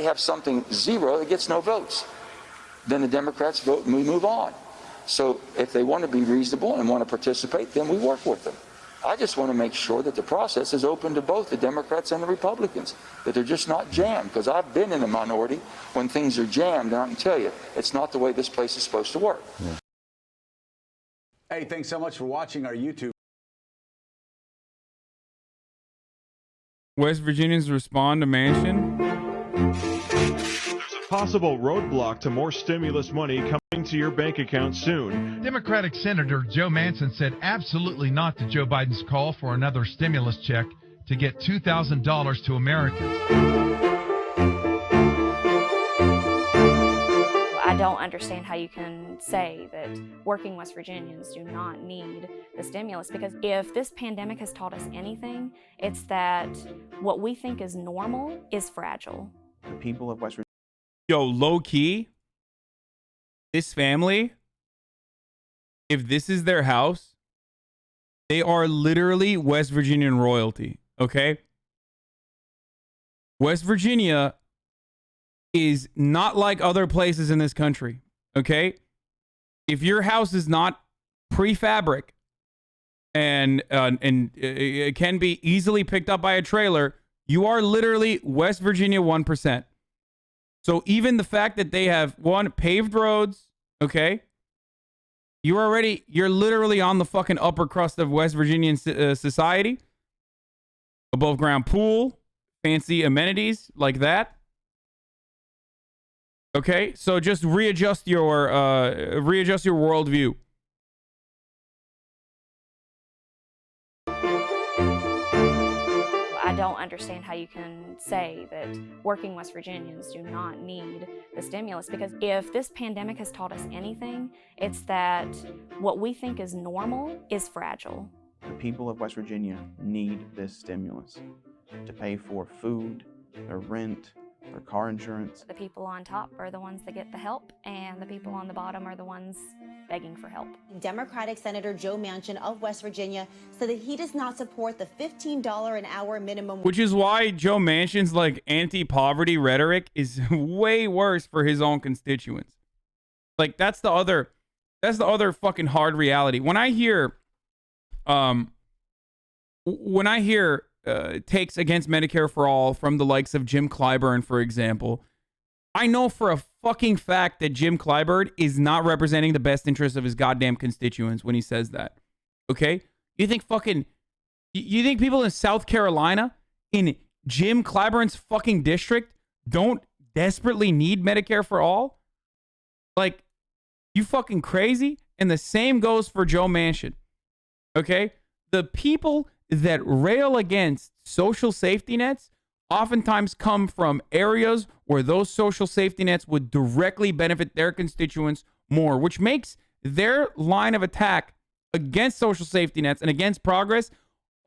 They have something zero that gets no votes. Then the Democrats vote and we move on. So if they want to be reasonable and want to participate, then we work with them. I just want to make sure that the process is open to both the Democrats and the Republicans, that they're just not jammed, because I've been in the minority when things are jammed, and I can tell you, it's not the way this place is supposed to work. Yeah. Hey, thanks so much for watching our YouTube. West Virginians respond to Manchin. Possible roadblock to more stimulus money coming to your bank account soon. Democratic Senator Joe Manchin said absolutely not to Joe Biden's call for another stimulus check to get $2,000 to Americans. I don't understand how you can say that working West Virginians do not need the stimulus, because if this pandemic has taught us anything, it's that what we think is normal is fragile. The people of West Virginia. Yo, low key, this family, if this is their house, they are literally West Virginian royalty, okay? West Virginia is not like other places in this country, okay? If your house is not prefabric and it can be easily picked up by a trailer, you are literally West Virginia 1%. So even the fact that they have, one, paved roads, okay? You're literally on the fucking upper crust of West Virginian society. Above ground pool, fancy amenities like that. Okay, so just readjust your worldview. I don't understand how you can say that working West Virginians do not need the stimulus, because if this pandemic has taught us anything, it's that what we think is normal is fragile. The people of West Virginia need this stimulus to pay for food, their rent, their car insurance. The people on top are the ones that get the help, and the people on the bottom are the ones begging for help. Democratic Senator Joe Manchin of West Virginia said that he does not support the $15 an hour minimum. Which is why Joe Manchin's like anti-poverty rhetoric is way worse for his own constituents. Like that's the other fucking hard reality. When I hear takes against Medicare for all from the likes of Jim Clyburn, for example, I know for a fucking fact that Jim Clyburn is not representing the best interests of his goddamn constituents when he says that. Okay? You think people in South Carolina, in Jim Clyburn's fucking district, don't desperately need Medicare for all? Like, you fucking crazy? And the same goes for Joe Manchin. Okay? The people that rail against social safety nets oftentimes come from areas where those social safety nets would directly benefit their constituents more, which makes their line of attack against social safety nets and against progress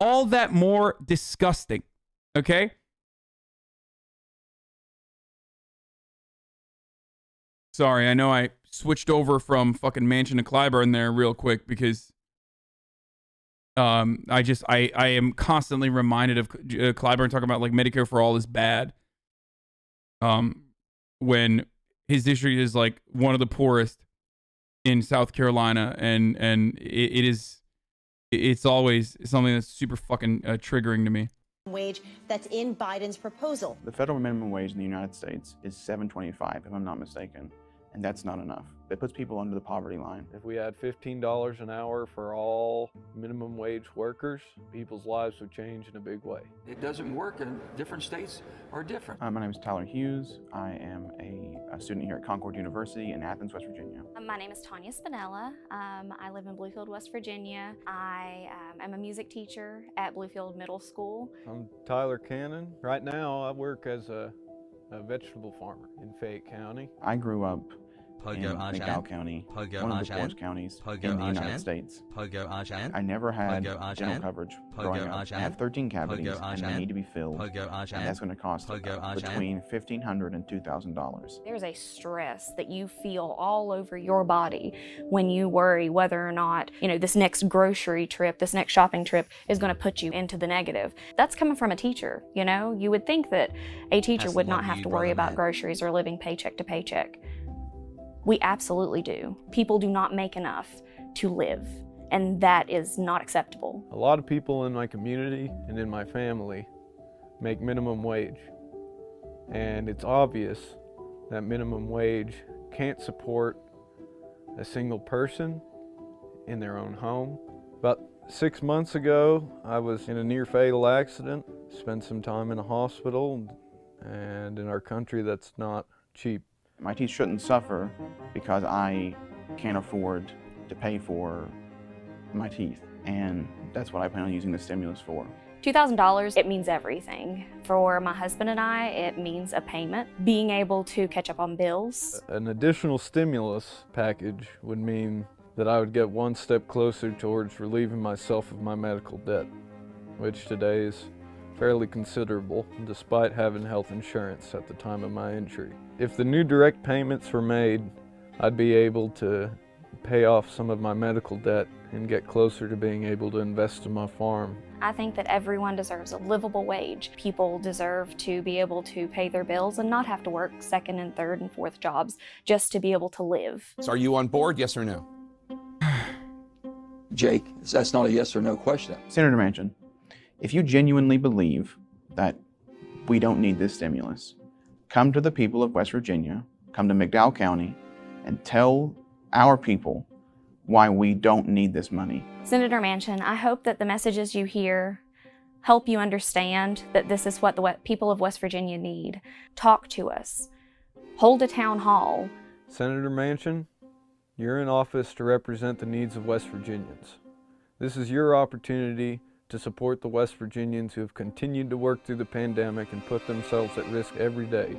all that more disgusting. Okay? Sorry, I know I switched over from fucking Manchin to Clyburn there real quick because I am constantly reminded of Clyburn talking about like Medicare for all is bad. When his district is like one of the poorest in South Carolina, and it's always something that's super fucking triggering to me. Wage that's in Biden's proposal. The federal minimum wage in the United States is $7.25, if I'm not mistaken, and that's not enough. That puts people under the poverty line. If we had $15 an hour for all minimum wage workers, people's lives would change in a big way. It doesn't work, and different states are different. My name is Tyler Hughes. I am a student here at Concord University in Athens, West Virginia. My name is Tanya Spinella. I live in Bluefield, West Virginia. I am a music teacher at Bluefield Middle School. I'm Tyler Cannon. Right now, I work as a vegetable farmer in Fayette County. I grew up in McDowell County, one of the poorest counties in the United States. I never had dental coverage growing up. I have 13 cavities, and they need to be filled, and that's going to cost between $1,500 and $2,000. There's a stress that you feel all over your body when you worry whether or not, this next grocery trip, this next shopping trip is going to put you into the negative. That's coming from a teacher, You would think that a teacher would not have to worry about groceries or living paycheck to paycheck. We absolutely do. People do not make enough to live, and that is not acceptable. A lot of people in my community and in my family make minimum wage, and it's obvious that minimum wage can't support a single person in their own home. About 6 months ago, I was in a near-fatal accident, spent some time in a hospital, and in our country that's not cheap. My teeth shouldn't suffer because I can't afford to pay for my teeth, and that's what I plan on using the stimulus for. $2,000, it means everything. For my husband and I, it means a payment, being able to catch up on bills. An additional stimulus package would mean that I would get one step closer towards relieving myself of my medical debt, which today is fairly considerable, despite having health insurance at the time of my injury. If the new direct payments were made, I'd be able to pay off some of my medical debt and get closer to being able to invest in my farm. I think that everyone deserves a livable wage. People deserve to be able to pay their bills and not have to work second and third and fourth jobs just to be able to live. So are you on board, yes or no? Jake, that's not a yes or no question. Senator Manchin, if you genuinely believe that we don't need this stimulus, come to the people of West Virginia, come to McDowell County, and tell our people why we don't need this money. Senator Manchin, I hope that the messages you hear help you understand that this is what the people of West Virginia need. Talk to us. Hold a town hall. Senator Manchin, you're in office to represent the needs of West Virginians. This is your opportunity to support the West Virginians who have continued to work through the pandemic and put themselves at risk every day.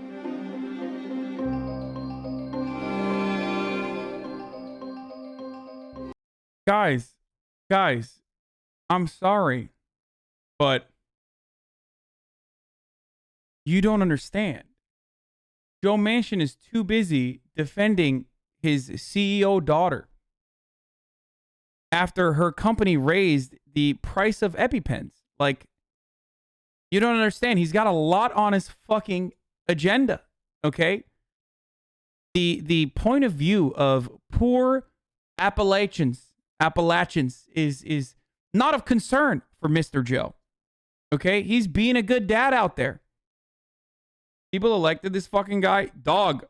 Guys, I'm sorry, but you don't understand. Joe Manchin is too busy defending his CEO daughter after her company raised the price of EpiPens. Like, you don't understand. He's got a lot on his fucking agenda, okay? The point of view of poor Appalachians is not of concern for Mr. Joe. Okay? He's being a good dad out there. People elected this fucking guy. Dog,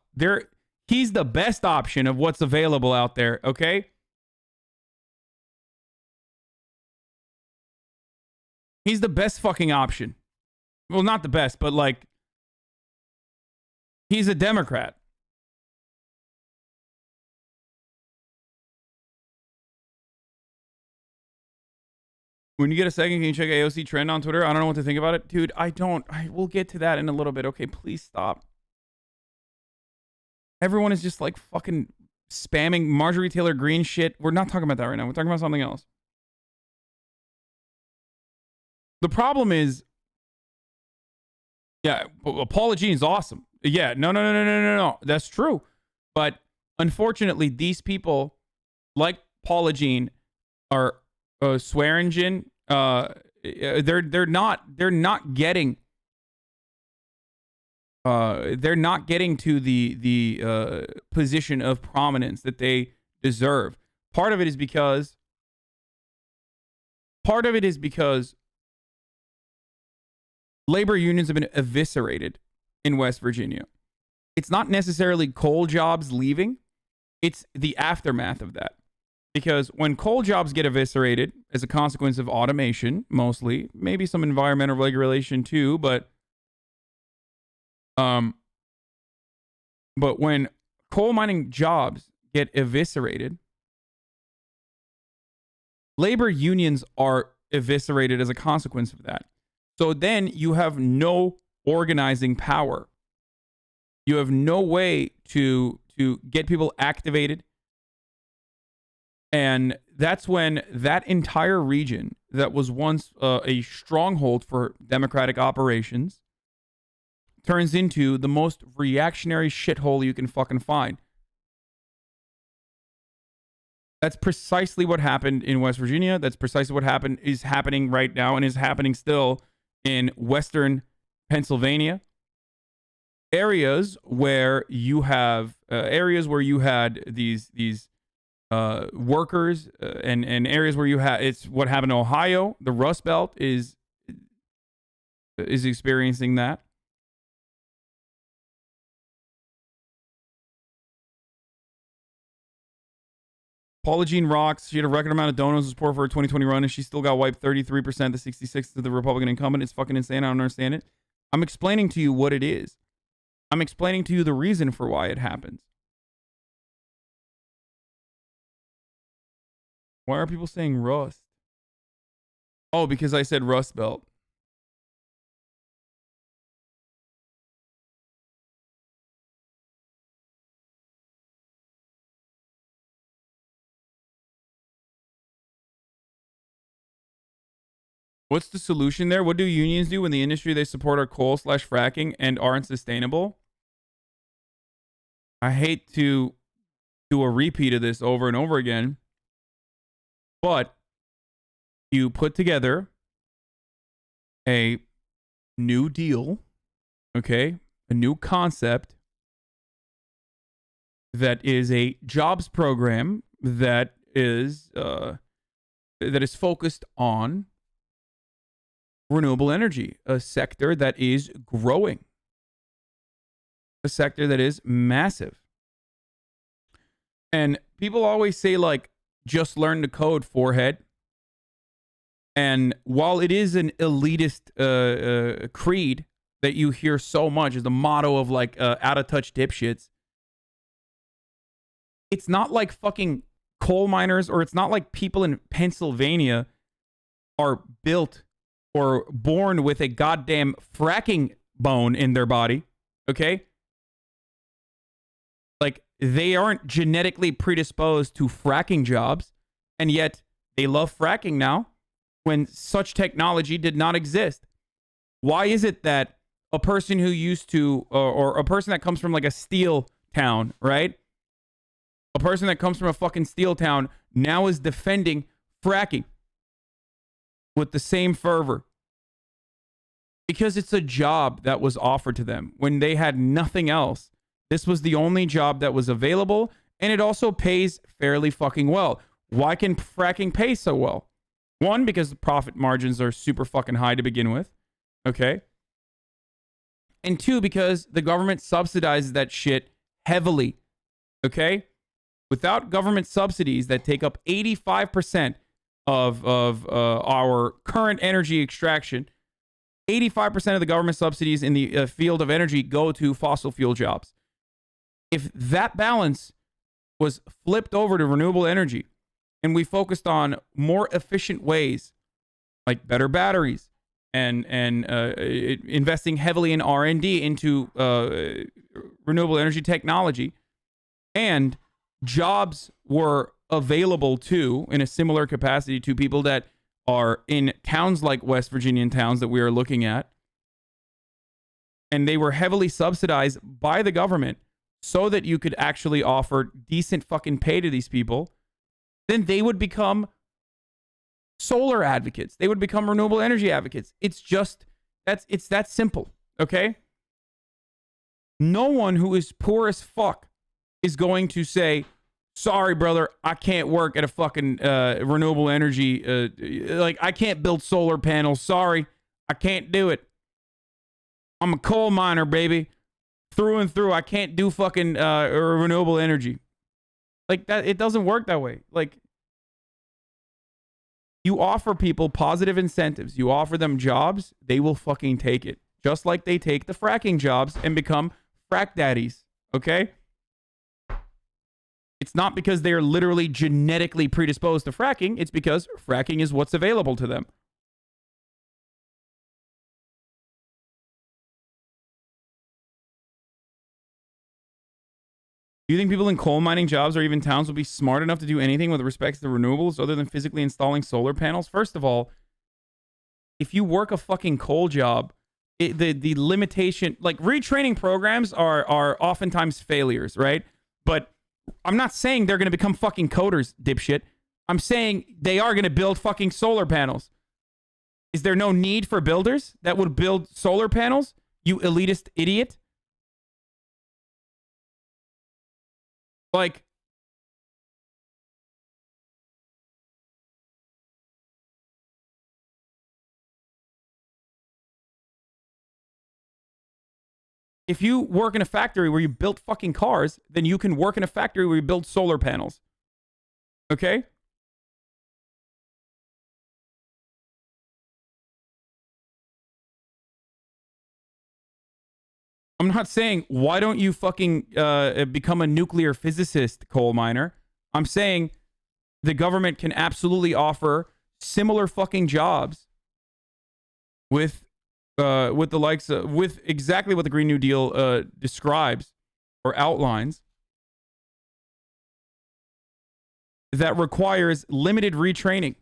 he's the best option of what's available out there, okay? He's the best fucking option. Well, not the best, but like, he's a Democrat. When you get a second, can you check AOC trend on Twitter? I don't know what to think about it. Dude, we'll get to that in a little bit. Okay, please stop. Everyone is just like fucking spamming Marjorie Taylor Greene shit. We're not talking about that right now. We're talking about something else. The problem is, yeah, Paula Jean's awesome. Yeah, no. That's true. But unfortunately, these people, like Paula Jean, are Swearingen. They're not getting to the position of prominence that they deserve. Part of it is because labor unions have been eviscerated in West Virginia. It's not necessarily coal jobs leaving. It's the aftermath of that. Because when coal jobs get eviscerated as a consequence of automation, mostly, maybe some environmental regulation too, but when coal mining jobs get eviscerated, labor unions are eviscerated as a consequence of that. So then you have no organizing power. You have no way to to get people activated. And that's when that entire region that was once a stronghold for democratic operations turns into the most reactionary shithole you can fucking find. That's precisely what happened in West Virginia. That's precisely what is happening right now and is happening still in Western Pennsylvania. Areas where you had these workers and areas where it's what happened in Ohio. The Rust Belt is experiencing that. Paula Jean rocks. She had a record amount of donors support for her 2020 run, and she still got wiped 33% to 66 to the Republican incumbent. It's fucking insane. I don't understand it. I'm explaining to you what it is. I'm explaining to you the reason for why it happens. Why are people saying Rust? Oh, because I said Rust Belt. What's the solution there? What do unions do when the industry they support are coal/fracking and aren't sustainable? I hate to do a repeat of this over and over again, but you put together a new deal, okay? A new concept that is a jobs program that is focused on renewable energy, a sector that is growing, a sector that is massive. And people always say, like, just learn to code, forehead. And while it is an elitist creed that you hear so much as the motto of, like, out-of-touch dipshits, it's not like fucking coal miners, or it's not like people in Pennsylvania are built or born with a goddamn fracking bone in their body, okay? Like, they aren't genetically predisposed to fracking jobs, and yet they love fracking now when such technology did not exist. Why is it that a person who used to, or a person that comes from like a steel town, right? A person that comes from a fucking steel town now is defending fracking with the same fervor? Because it's a job that was offered to them when they had nothing else. This was the only job that was available, and it also pays fairly fucking well. Why can fracking pay so well? One, because the profit margins are super fucking high to begin with, okay? And two, because the government subsidizes that shit heavily, okay? Without government subsidies that take up 85% of our current energy extraction, 85% of the government subsidies in the field of energy go to fossil fuel jobs. If that balance was flipped over to renewable energy and we focused on more efficient ways, like better batteries and investing heavily in R&D into renewable energy technology, and jobs were available too in a similar capacity to people that are in towns like West Virginian towns that we are looking at, and they were heavily subsidized by the government so that you could actually offer decent fucking pay to these people, then they would become solar advocates. They would become renewable energy advocates. It's that simple, okay? No one who is poor as fuck is going to say, sorry, brother, I can't work at a fucking renewable energy. Like, I can't build solar panels. Sorry, I can't do it. I'm a coal miner, baby. Through and through. I can't do fucking renewable energy. Like, that, it doesn't work that way. Like, you offer people positive incentives. You offer them jobs, they will fucking take it. Just like they take the fracking jobs and become frack daddies. Okay? It's not because they are literally genetically predisposed to fracking. It's because fracking is what's available to them. Do you think people in coal mining jobs or even towns will be smart enough to do anything with respect to renewables other than physically installing solar panels? First of all, if you work a fucking coal job, the limitation, like retraining programs are oftentimes failures, right? But I'm not saying they're going to become fucking coders, dipshit. I'm saying they are going to build fucking solar panels. Is there no need for builders that would build solar panels? You elitist idiot. Like, if you work in a factory where you build fucking cars, then you can work in a factory where you build solar panels. Okay? I'm not saying, why don't you fucking become a nuclear physicist, coal miner? I'm saying the government can absolutely offer similar fucking jobs with the likes of, with exactly what the Green New Deal describes or outlines, that requires limited retraining.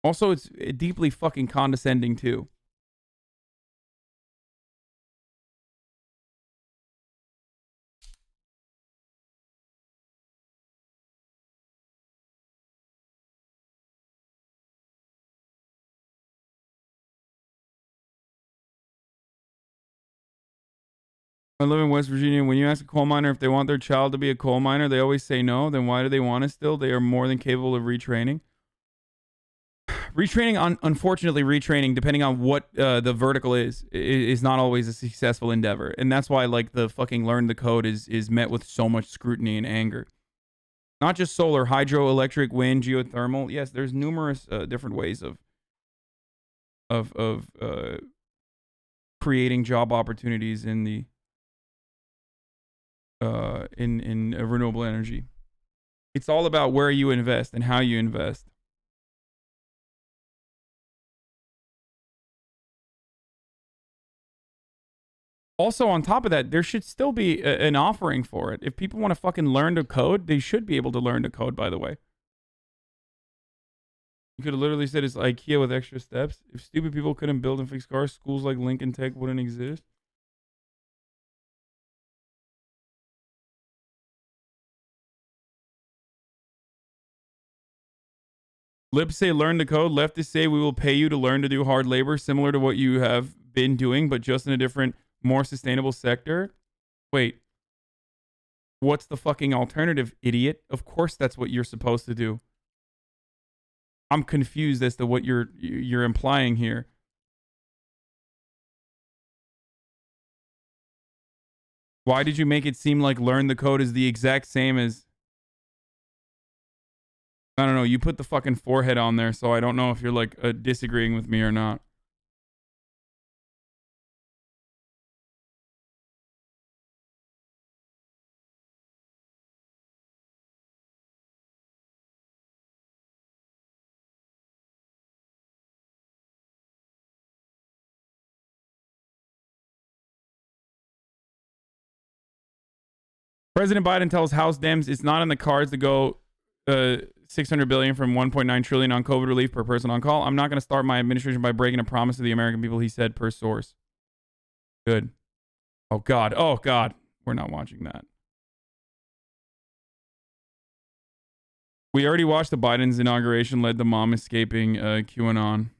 Also, it's deeply fucking condescending too. I live in West Virginia. When you ask a coal miner if they want their child to be a coal miner, they always say no. Then why do they want it still? They are more than capable of retraining. Retraining, unfortunately, retraining, depending on what the vertical is not always a successful endeavor. And that's why, like, the fucking learn the code is met with so much scrutiny and anger. Not just solar, hydroelectric, wind, geothermal. Yes, there's numerous different ways of creating job opportunities in the in renewable energy. It's all about where you invest and how you invest. Also, on top of that, there should still be an offering for it. If people want to fucking learn to code, they should be able to learn to code, by the way. You could have literally said it's IKEA with extra steps. If stupid people couldn't build and fix cars, schools like Lincoln Tech wouldn't exist. Libs say learn to code. Leftists say we will pay you to learn to do hard labor, similar to what you have been doing, but just in a different, more sustainable sector. Wait. What's the fucking alternative, idiot? Of course that's what you're supposed to do. I'm confused as to what you're implying here. Why did you make it seem like learn the code is the exact same as... I don't know. You put the fucking forehead on there, so I don't know if you're like disagreeing with me or not. President Biden tells House Dems it's not in the cards to go $600 billion from $1.9 trillion on COVID relief per person on call. I'm not going to start my administration by breaking a promise to the American people, he said, per source. Good. Oh, God. Oh, God. We're not watching that. We already watched the Biden's inauguration led to mom escaping QAnon.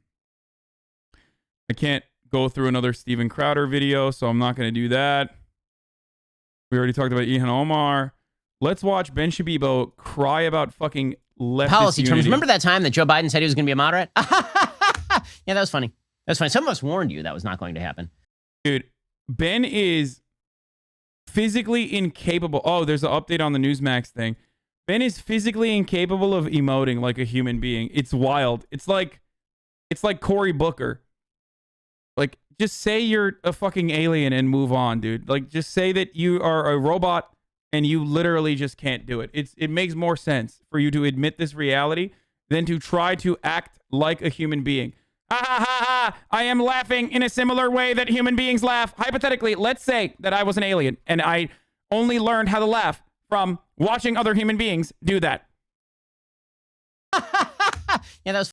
I can't go through another Steven Crowder video, so I'm not going to do that. We already talked about Ilhan Omar. Let's watch Ben Shabibo cry about fucking leftist policy unity. terms. Remember that time that Joe Biden said he was going to be a moderate? Yeah, that was funny. That was funny. Some of us warned you that was not going to happen. Dude, Ben is physically incapable. Oh, there's an update on the Newsmax thing. Ben is physically incapable of emoting like a human being. It's wild. It's like Cory Booker. Like, just say you're a fucking alien and move on, dude. Like, just say that you are a robot and you literally just can't do it. It makes more sense for you to admit this reality than to try to act like a human being. Ha ha ha ha. I am laughing in a similar way that human beings laugh. Hypothetically, let's say that I was an alien and I only learned how to laugh from watching other human beings do that. Yeah, that was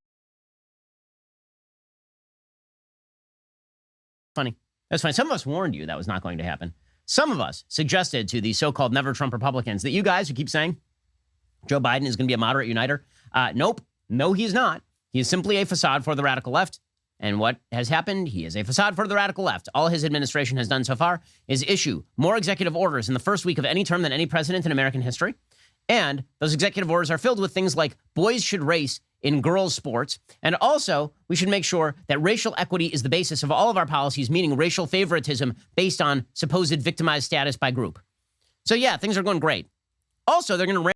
funny. That's funny. Some of us warned you that was not going to happen. Some of us suggested to the so-called never Trump Republicans that you guys who keep saying Joe Biden is going to be a moderate uniter. Nope. No, he is not. He is simply a facade for the radical left. And what has happened? He is a facade for the radical left. All his administration has done so far is issue more executive orders in the first week of any term than any president in American history. And those executive orders are filled with things like boys should race in girls' sports. And also, we should make sure that racial equity is the basis of all of our policies, meaning racial favoritism based on supposed victimized status by group. So yeah, things are going great. Also, they're going to...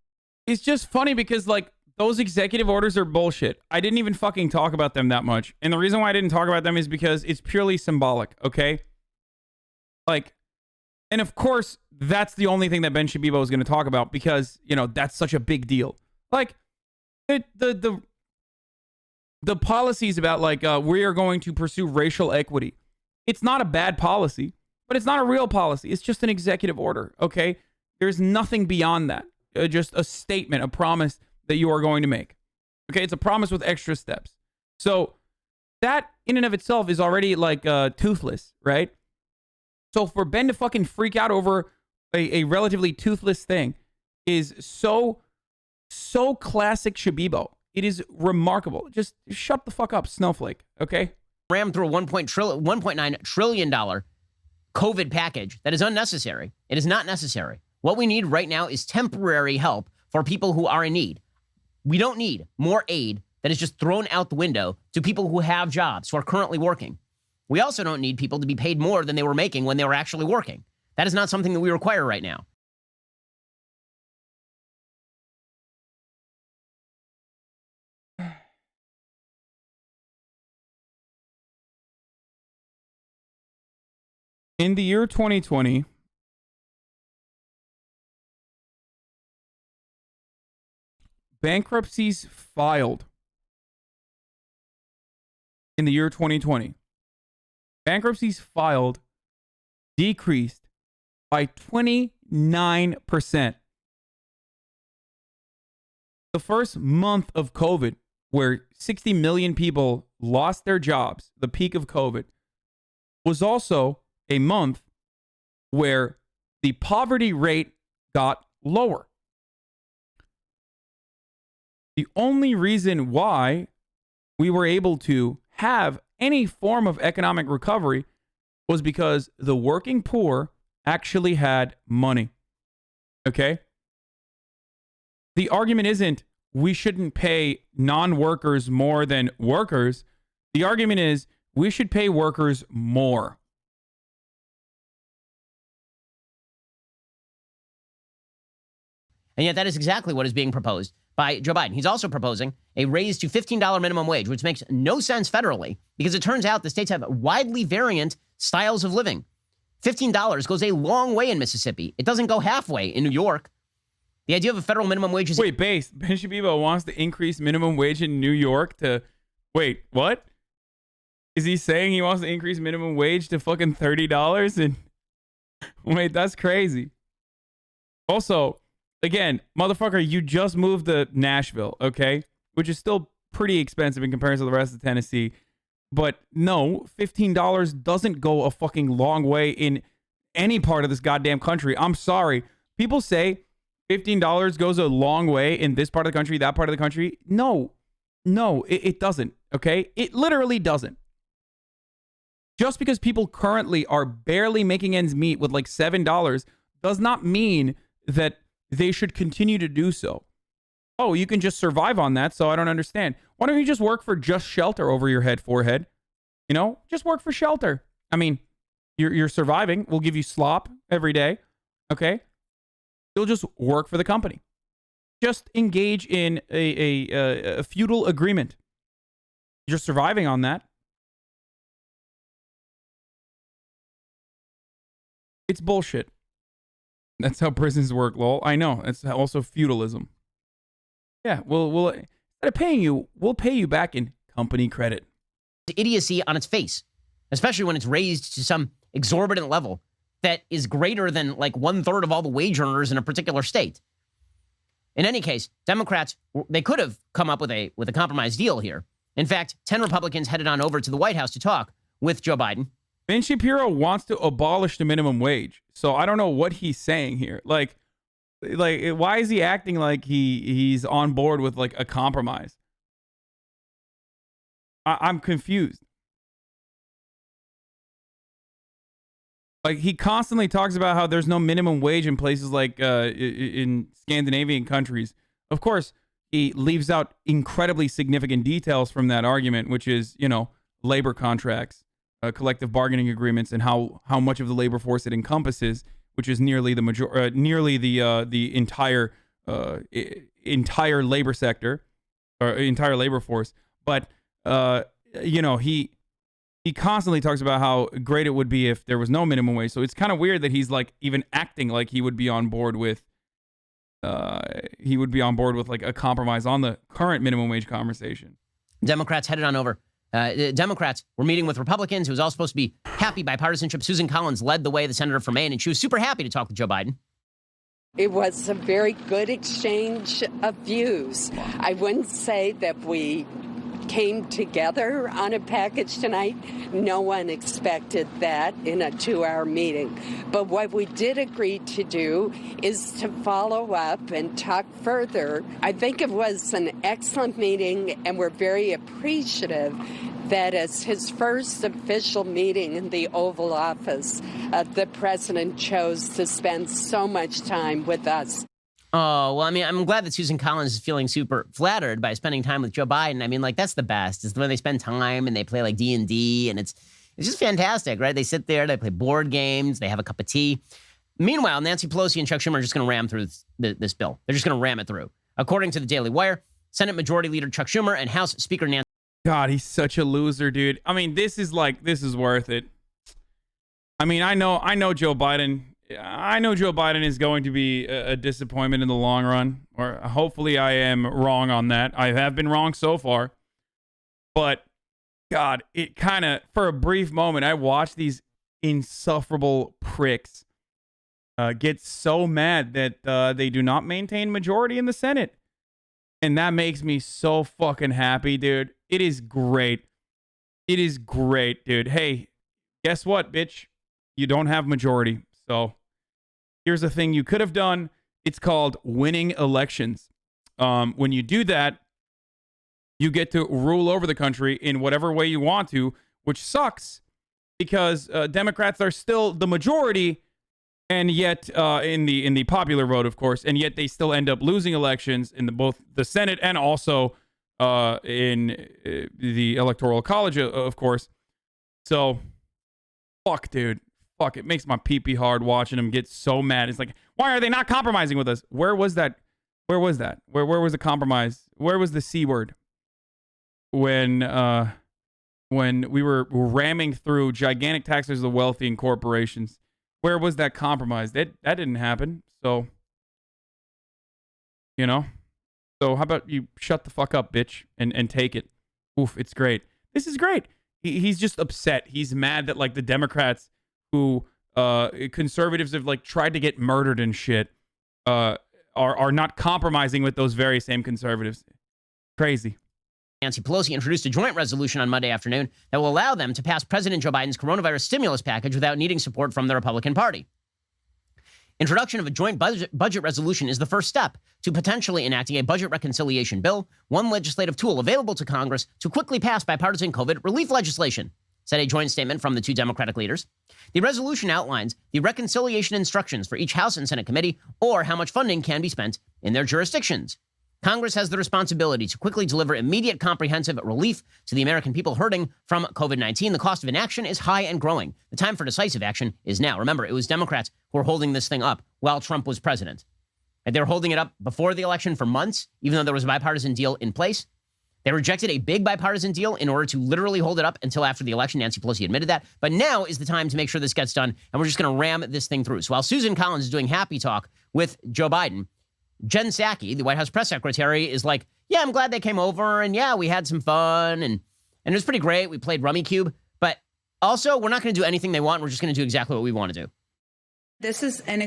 It's just funny because, like, those executive orders are bullshit. I didn't even fucking talk about them that much. And the reason why I didn't talk about them is because it's purely symbolic, okay? Like, and of course, that's the only thing that Ben Shabibo is going to talk about because, you know, that's such a big deal. Like, the policies about, like, we are going to pursue racial equity. It's not a bad policy, but it's not a real policy. It's just an executive order, okay? There's nothing beyond that. Just a statement, a promise that you are going to make. Okay, it's a promise with extra steps. So that in and of itself is already like toothless, right? So for Ben to fucking freak out over a relatively toothless thing is so classic Shabibo. It is remarkable. Just shut the fuck up, snowflake, okay? Rammed through a $1.9 trillion COVID package that is unnecessary. It is not necessary. What we need right now is temporary help for people who are in need. We don't need more aid that is just thrown out the window to people who have jobs, who are currently working. We also don't need people to be paid more than they were making when they were actually working. That is not something that we require right now. In the year 2020, bankruptcies filed in the year 2020. Bankruptcies filed decreased by 29%. The first month of COVID, where 60 million people lost their jobs, the peak of COVID, was also a month where the poverty rate got lower. The only reason why we were able to have any form of economic recovery was because the working poor actually had money. Okay? The argument isn't we shouldn't pay non-workers more than workers. The argument is we should pay workers more. And yet that is exactly what is being proposed by Joe Biden. He's also proposing a raise to $15 minimum wage, which makes no sense federally because it turns out the states have widely variant styles of living. $15 goes a long way in Mississippi. It doesn't go halfway in New York. The idea of a federal minimum wage is... Wait, Ben Shabibo wants to increase minimum wage in New York to... Wait, what? Is he saying he wants to increase minimum wage to fucking $30? And wait, that's crazy. Also... Again, motherfucker, you just moved to Nashville, okay? Which is still pretty expensive in comparison to the rest of Tennessee. But no, $15 doesn't go a fucking long way in any part of this goddamn country. I'm sorry. People say $15 goes a long way in this part of the country, that part of the country. No, it doesn't, okay? It literally doesn't. Just because people currently are barely making ends meet with like $7 does not mean that they should continue to do so. Oh, you can just survive on that, so I don't understand. Why don't you just work for just shelter over your forehead? You know, just work for shelter. I mean, you're surviving. We'll give you slop every day, okay? You'll just work for the company. Just engage in a feudal agreement. You're surviving on that. It's bullshit. That's how prisons work, lol. I know. It's also feudalism. Yeah, we'll instead of paying you, we'll pay you back in company credit. idiocy on its face, especially when it's raised to some exorbitant level that is greater than like 1/3 of all the wage earners in a particular state. In any case, Democrats, they could have come up with a compromise deal here. In fact, 10 Republicans headed on over to the White House to talk with Joe Biden. Ben Shapiro wants to abolish the minimum wage. So I don't know what he's saying here. Like why is he acting like he's on board with like a compromise? I'm confused. Like, he constantly talks about how there's no minimum wage in places like in Scandinavian countries. Of course, he leaves out incredibly significant details from that argument, which is, you know, labor contracts, collective bargaining agreements, and how much of the labor force it encompasses, which is nearly the entire labor sector or entire labor force. But you know, he constantly talks about how great it would be if there was no minimum wage. So it's kind of weird that he's like even acting like he would be on board with like a compromise on the current minimum wage conversation. Democrats headed on over. Democrats were meeting with Republicans. It was all supposed to be happy bipartisanship. Susan Collins led the way, the senator from Maine, and she was super happy to talk with Joe Biden. It was a very good exchange of views. I wouldn't say that we came together on a package tonight. No one expected that in a 2-hour meeting. But what we did agree to do is to follow up and talk further. I think it was an excellent meeting, and we're very appreciative that as his first official meeting in the Oval Office, the president chose to spend so much time with us. Oh, well, I mean, I'm glad that Susan Collins is feeling super flattered by spending time with Joe Biden. I mean, like, that's the best. It's when they spend time and they play like D&D, and it's just fantastic, right? They sit there, they play board games, they have a cup of tea. Meanwhile, Nancy Pelosi and Chuck Schumer are just going to ram through this bill. They're just going to ram it through. According to the Daily Wire, Senate Majority Leader Chuck Schumer and House Speaker Nancy... God, he's such a loser, dude. I mean, this is worth it. I mean, I know Joe Biden... I know Joe Biden is going to be a disappointment in the long run, or hopefully I am wrong on that. I have been wrong so far, but God, it kind of, for a brief moment, I watched these insufferable pricks get so mad that they do not maintain majority in the Senate. And that makes me so fucking happy, dude. It is great. It is great, dude. Hey, guess what, bitch? You don't have majority. So here's a thing you could have done. It's called winning elections. When you do that, you get to rule over the country in whatever way you want to, which sucks because Democrats are still the majority, and yet in the popular vote, of course, and yet they still end up losing elections in both the Senate and also in the Electoral College, of course. So, fuck, dude. Fuck, it makes my pee-pee hard watching him get so mad. It's like, why are they not compromising with us? Where was that? Where was that? Where was the compromise? Where was the C word? When we were ramming through gigantic taxes of the wealthy and corporations, where was that compromise? That didn't happen. So, you know. So how about you shut the fuck up, bitch, and take it? Oof, it's great. This is great. He's just upset. He's mad that like the Democrats, who conservatives have like tried to get murdered and shit, are not compromising with those very same conservatives. Crazy. Nancy Pelosi introduced a joint resolution on Monday afternoon that will allow them to pass President Joe Biden's coronavirus stimulus package without needing support from the Republican Party. Introduction of a joint budget resolution is the first step to potentially enacting a budget reconciliation bill, one legislative tool available to Congress to quickly pass bipartisan COVID relief legislation, said a joint statement from the two Democratic leaders. The resolution outlines the reconciliation instructions for each House and Senate committee or how much funding can be spent in their jurisdictions. Congress has the responsibility to quickly deliver immediate comprehensive relief to the American people hurting from COVID-19. The cost of inaction is high and growing. The time for decisive action is now. Remember, it was Democrats who were holding this thing up while Trump was president. And they were holding it up before the election for months, even though there was a bipartisan deal in place. They rejected a big bipartisan deal in order to literally hold it up until after the election. Nancy Pelosi admitted that. But now is the time to make sure this gets done, and we're just going to ram this thing through. So while Susan Collins is doing happy talk with Joe Biden, Jen Psaki, the White House press secretary, is like, yeah, I'm glad they came over, and yeah, we had some fun, and And it was pretty great. We played Rummy Cube. But also, we're not going to do anything they want. We're just going to do exactly what we want to do. This is an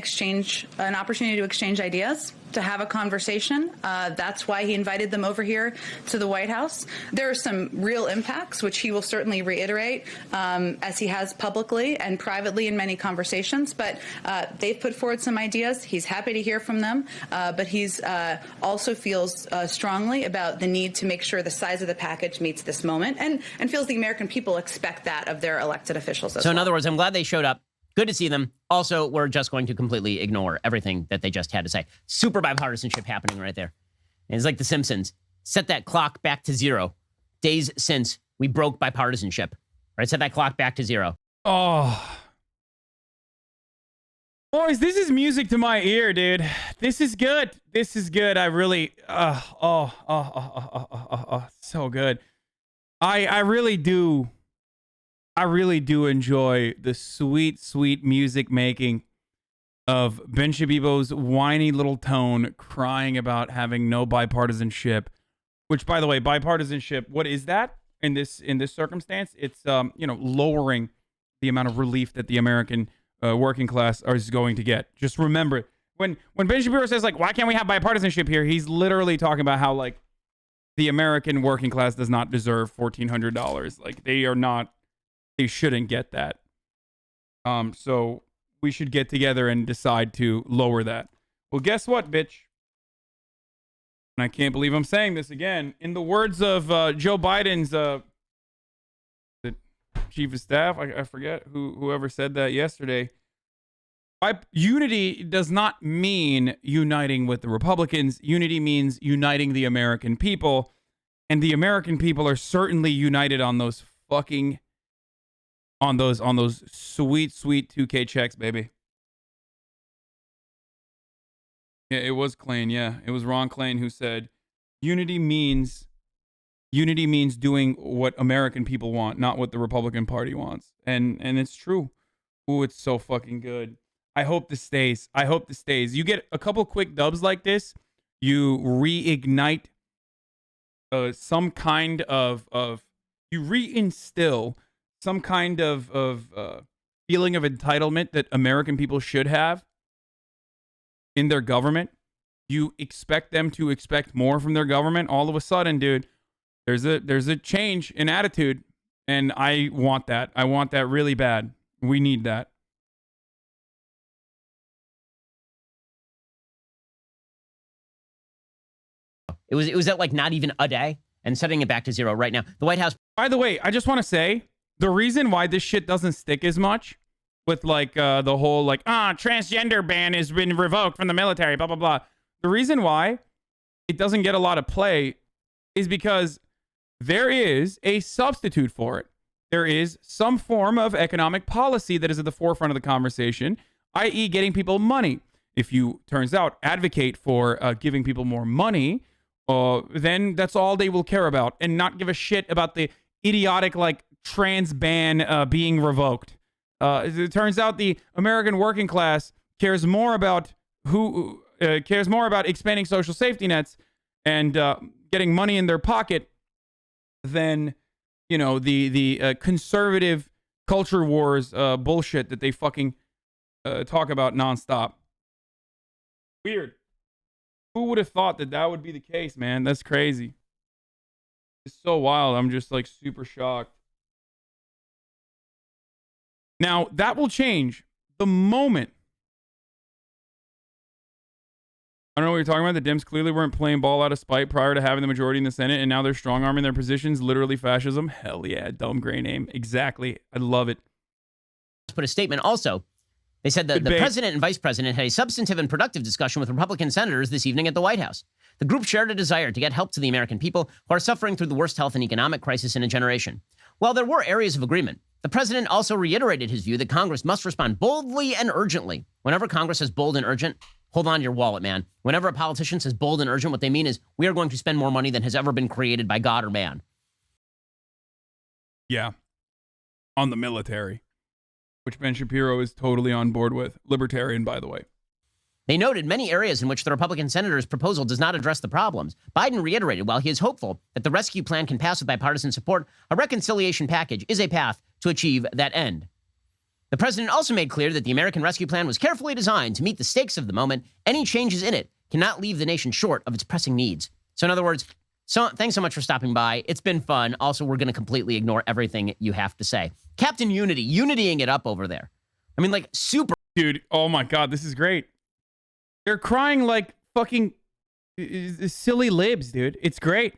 opportunity to exchange ideas, to have a conversation. That's why he invited them over here to the White House. There are some real impacts, which he will certainly reiterate, as he has publicly and privately in many conversations. But they've put forward some ideas. He's happy to hear from them. But he's also feels strongly about the need to make sure the size of the package meets this moment, and feels the American people expect that of their elected officials as well. So in other words, I'm glad they showed up. Good to see them. Also, we're just going to completely ignore everything that they just had to say. Super bipartisanship happening right there. And it's like The Simpsons. Set that clock back to 0. Days since we broke bipartisanship. Right? Set that clock back to 0. Oh. Boys, this is music to my ear, dude. This is good. This is good. I really... so good. I really do... I really do enjoy the sweet, sweet music making of Ben Shabibo's whiny little tone crying about having no bipartisanship, which, by the way, bipartisanship, what is that in this circumstance? It's, lowering the amount of relief that the American working class is going to get. Just remember, when Ben Shapiro says, like, why can't we have bipartisanship here? He's literally talking about how, like, the American working class does not deserve $1,400. Like, they shouldn't get that. So we should get together and decide to lower that. Well, guess what, bitch? And I can't believe I'm saying this again. In the words of Joe Biden's the chief of staff, I forget whoever said that yesterday. Unity does not mean uniting with the Republicans. Unity means uniting the American people. And the American people are certainly united on those fucking... On those sweet, sweet 2K checks, baby. Yeah, it was Klain. Yeah, it was Ron Klain who said, unity means doing what American people want, not what the Republican Party wants. And it's true. Ooh, it's so fucking good. I hope this stays. I hope this stays. You get a couple quick dubs like this, you reignite some kind of you reinstill some kind of feeling of entitlement that American people should have in their government. You expect them to expect more from their government. All of a sudden, dude, there's a change in attitude, and I want that. I want that really bad. We need that. It was at like not even a day, and setting it back to 0 right now. The White House. By the way, I just want to say, the reason why this shit doesn't stick as much with like the whole like, transgender ban has been revoked from the military, blah, blah, blah. The reason why it doesn't get a lot of play is because there is a substitute for it. There is some form of economic policy that is at the forefront of the conversation, i.e. getting people money. If you, turns out, advocate for giving people more money, then that's all they will care about and not give a shit about the idiotic, like, trans ban being revoked. It turns out the American working class cares more about expanding social safety nets and getting money in their pocket than, the conservative culture wars bullshit that they fucking talk about nonstop. Weird. Who would have thought that would be the case, man? That's crazy. It's so wild. I'm just like super shocked. Now, that will change the moment. I don't know what you're talking about. The Dems clearly weren't playing ball out of spite prior to having the majority in the Senate, and now they're strong-arming their positions. Literally fascism. Hell yeah. Dumb gray name. Exactly. I love it. Put a statement also. They said that the president and vice president had a substantive and productive discussion with Republican senators this evening at the White House. The group shared a desire to get help to the American people who are suffering through the worst health and economic crisis in a generation. While there were areas of agreement, the president also reiterated his view that Congress must respond boldly and urgently. Whenever Congress says bold and urgent, hold on to your wallet, man. Whenever a politician says bold and urgent, what they mean is we are going to spend more money than has ever been created by God or man. Yeah. On the military. Which Ben Shapiro is totally on board with. Libertarian, by the way. They noted many areas in which the Republican senator's proposal does not address the problems. Biden reiterated, while he is hopeful that the rescue plan can pass with bipartisan support, a reconciliation package is a path to achieve that end. The president also made clear that the American Rescue Plan was carefully designed to meet the stakes of the moment. Any changes in it cannot leave the nation short of its pressing needs. So in other words, thanks so much for stopping by. It's been fun. Also, we're going to completely ignore everything you have to say. Captain Unity, unitying it up over there. I mean, like, super. Dude, oh my God, this is great. They're crying like fucking silly libs, dude. It's great.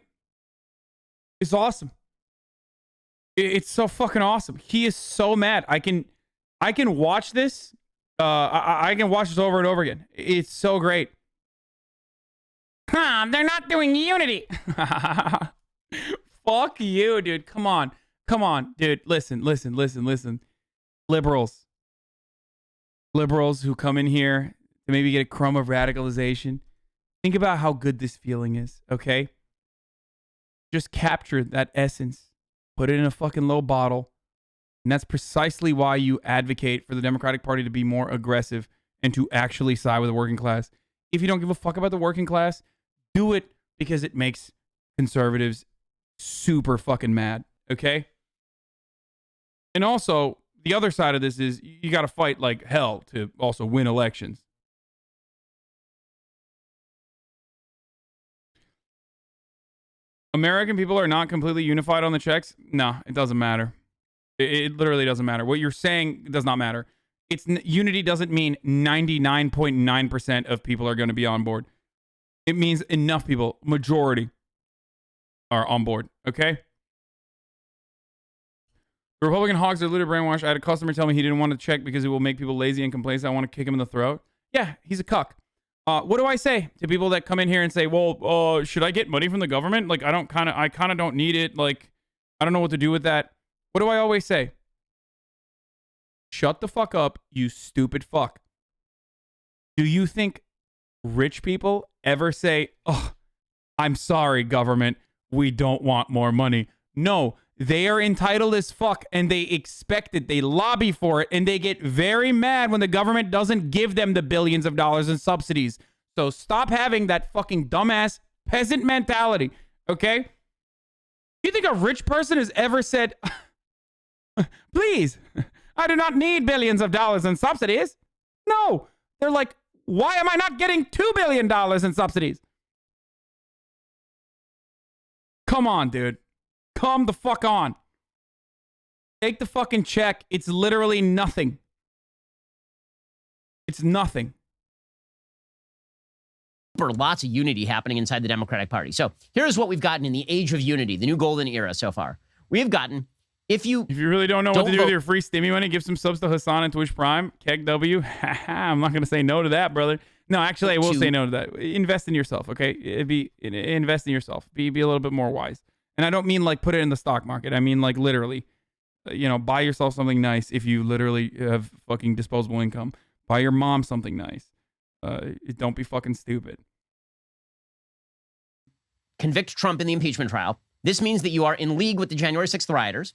It's awesome. It's so fucking awesome. He is so mad. I can watch this. I can watch this over and over again. It's so great. They're not doing unity. Fuck you, dude. Come on, dude. Listen. Liberals who come in here to maybe get a crumb of radicalization. Think about how good this feeling is, okay? Just capture that essence, put it in a fucking little bottle, and that's precisely why you advocate for the Democratic Party to be more aggressive and to actually side with the working class. If you don't give a fuck about the working class, do it because it makes conservatives super fucking mad, okay? And also, the other side of this is you got to fight like hell to also win elections. American people are not completely unified on the checks. No, it doesn't matter. It literally doesn't matter. What you're saying does not matter. Unity doesn't mean 99.9% of people are going to be on board. It means enough people, majority, are on board. Okay? The Republican hogs are literally brainwashed. I had a customer tell me he didn't want to check because it will make people lazy and complacent. I want to kick him in the throat. Yeah, he's a cuck. What do I say to people that come in here and say, well, should I get money from the government? Like, I kind of don't need it. Like, I don't know what to do with that. What do I always say? Shut the fuck up, you stupid fuck. Do you think rich people ever say, oh, I'm sorry, government, we don't want more money? No, they are entitled as fuck and they expect it. They lobby for it and they get very mad when the government doesn't give them the billions of dollars in subsidies. So stop having that fucking dumbass peasant mentality, okay? Do you think a rich person has ever said, please, I do not need billions of dollars in subsidies? No, they're like, why am I not getting $2 billion in subsidies? Come on, dude. Come the fuck on. Take the fucking check. It's literally nothing. It's nothing. Lots of unity happening inside the Democratic Party. So here's what we've gotten in the age of unity, the new golden era so far. We have gotten, if you really don't know what to do with your free stimmy money, give some subs to Hassan and Twitch Prime. Keg W. I'm not going to say no to that, brother. No, actually, I will say no to that. Invest in yourself, okay? Invest in yourself. Be a little bit more wise. And I don't mean like put it in the stock market. I mean like literally, buy yourself something nice if you literally have fucking disposable income. Buy your mom something nice. Don't be fucking stupid. Convict Trump in the impeachment trial. This means that you are in league with the January 6th rioters.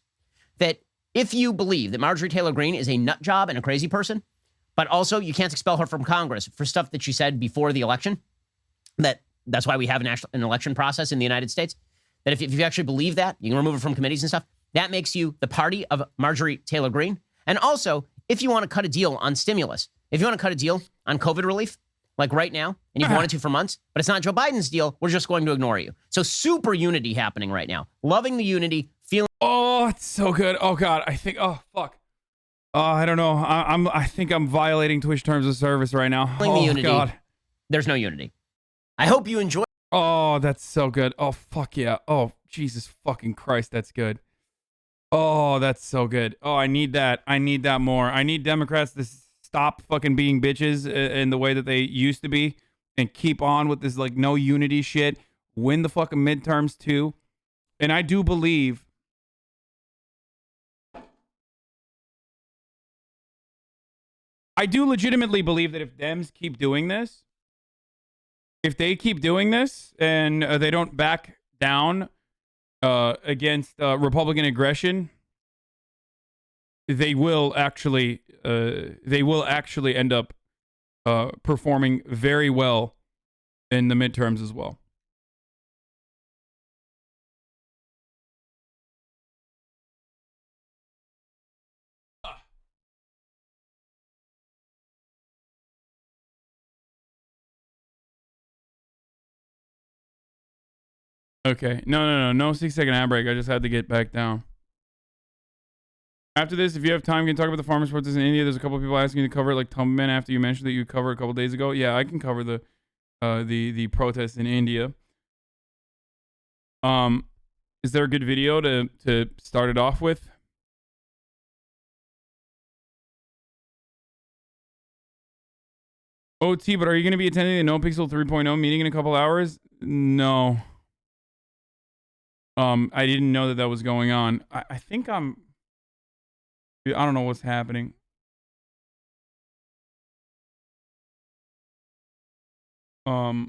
That if you believe that Marjorie Taylor Greene is a nut job and a crazy person, but also you can't expel her from Congress for stuff that she said before the election, that's why we have an election process in the United States, that if you actually believe that, you can remove her from committees and stuff, that makes you the party of Marjorie Taylor Greene. And also, if you want to cut a deal on stimulus, if you want to cut a deal on COVID relief, like right now, and you've wanted to for months, but it's not Joe Biden's deal, we're just going to ignore you. So super unity happening right now. Loving the unity, feeling... Oh, it's so good. Oh, God. I think... Oh, fuck. I don't know. I think I'm violating Twitch terms of service right now. The unity. God. There's no unity. I hope you enjoy... Oh, that's so good. Oh, fuck yeah. Oh, Jesus fucking Christ, that's good. Oh, that's so good. Oh, I need that. I need that more. I need Democrats to stop fucking being bitches in the way that they used to be and keep on with this, like, no unity shit. Win the fucking midterms, too. And I do believe... I do legitimately believe that if Dems keep doing this, if they keep doing this and they don't back down against Republican aggression, they will actually end up performing very well in the midterms as well. Okay. No 6-second ad break. I just had to get back down. After this, if you have time, you can talk about the farmers' protests in India. There's a couple of people asking you to cover it, like Tumman, after you mentioned that you covered a couple days ago. Yeah, I can cover the protests in India. Is there a good video to start it off with? OT, but are you going to be attending the No Pixel 3.0 meeting in a couple hours? No. I didn't know that was going on. I think I don't know what's happening. I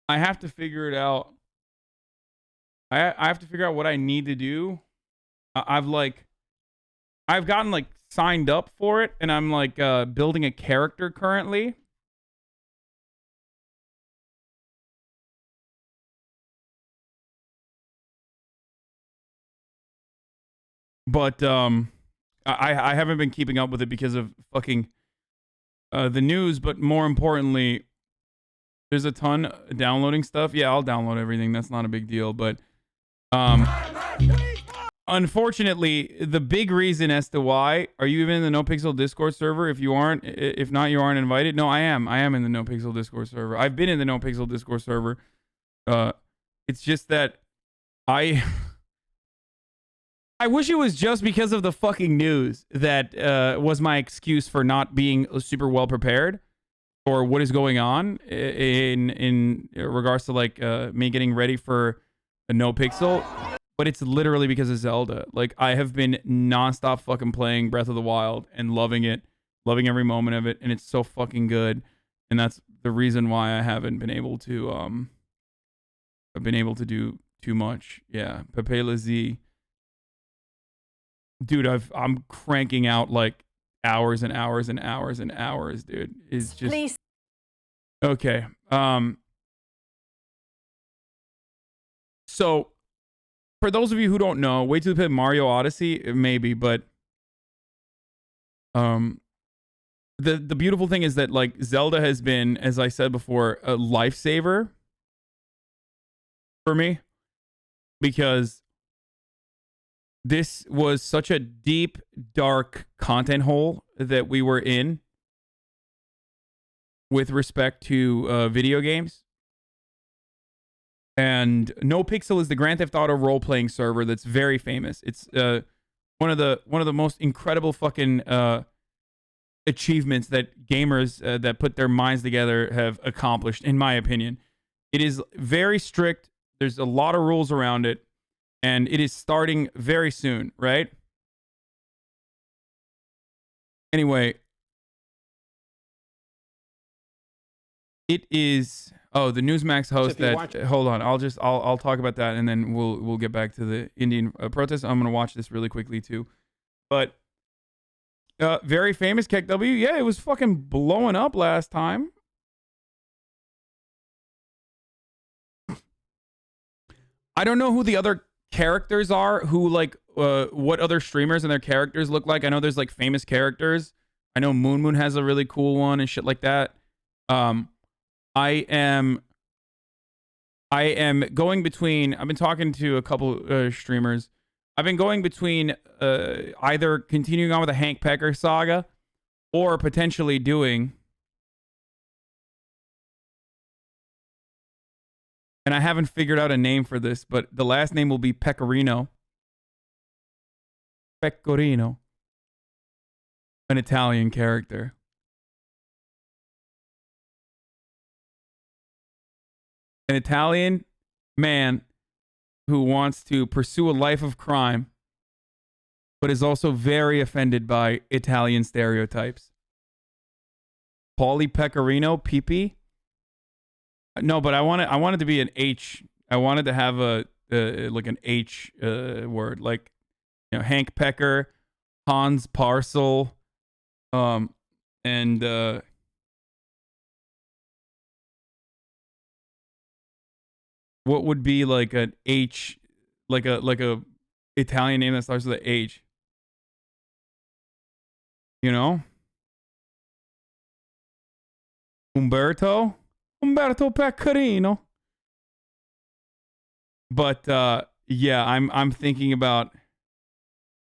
have to figure it out. I have to figure out what I need to do. I've gotten like signed up for it, and I'm like building a character currently. But I haven't been keeping up with it because of fucking the news. But more importantly, there's a ton downloading stuff. Yeah, I'll download everything. That's not a big deal. But unfortunately, the big reason as to why, are you even in the No Pixel Discord server? If not, you aren't invited. No, I am. I am in the No Pixel Discord server. I've been in the No Pixel Discord server. It's just that I wish it was just because of the fucking news that was my excuse for not being super well prepared for what is going on in regards to like me getting ready for a No Pixel. But it's literally because of Zelda. Like, I have been nonstop fucking playing Breath of the Wild and loving it, loving every moment of it, and it's so fucking good. And that's the reason why I haven't been able to I've been able to do too much. Yeah, Pepe Le Z. Dude, I'm cranking out like hours and hours and hours and hours, dude. It's just Please. Okay. So for those of you who don't know, wait till you play Mario Odyssey, maybe, but the beautiful thing is that like Zelda has been, as I said before, a lifesaver for me, because this was such a deep, dark content hole that we were in with respect to video games. And No Pixel is the Grand Theft Auto role-playing server that's very famous. It's one of the most incredible fucking achievements that gamers that put their minds together have accomplished, in my opinion. It is very strict. There's a lot of rules around it. And it is starting very soon, right? Anyway, it is. Oh, the Newsmax host hold on, I'll talk about that, and then we'll get back to the Indian protest. I'm gonna watch this really quickly too, but very famous Keck W. Yeah, it was fucking blowing up last time. I don't know who the other characters are, who like what other streamers and their characters look like. I know there's like famous characters. I know Moon has a really cool one and shit like that. I am going between, I've been talking to a couple streamers. I've been going between either continuing on with the Hank Pecker saga or potentially doing, and I haven't figured out a name for this, but the last name will be Pecorino. Pecorino. An Italian character. An Italian man who wants to pursue a life of crime, but is also very offended by Italian stereotypes. Paulie Pecorino, PP. No, but I wanted to be an H. I wanted to have a like an H word, like You know, Hank Pecker, Hans Parcel, and what would be like an H, like a Italian name that starts with an H? You know? Umberto Pecorino. But yeah, I'm thinking about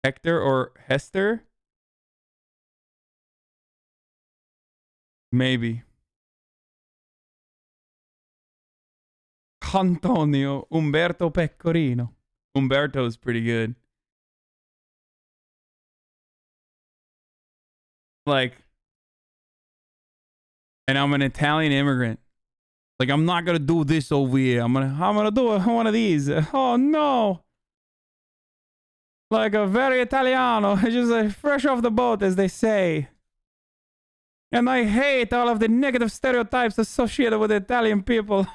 Hector or Hester. Maybe. Antonio Umberto Pecorino. Umberto is pretty good. Like, and I'm an Italian immigrant. Like, I'm not gonna do this over here. I'm gonna do one of these. Oh no. Like a very Italiano, just fresh off the boat, as they say. And I hate all of the negative stereotypes associated with Italian people.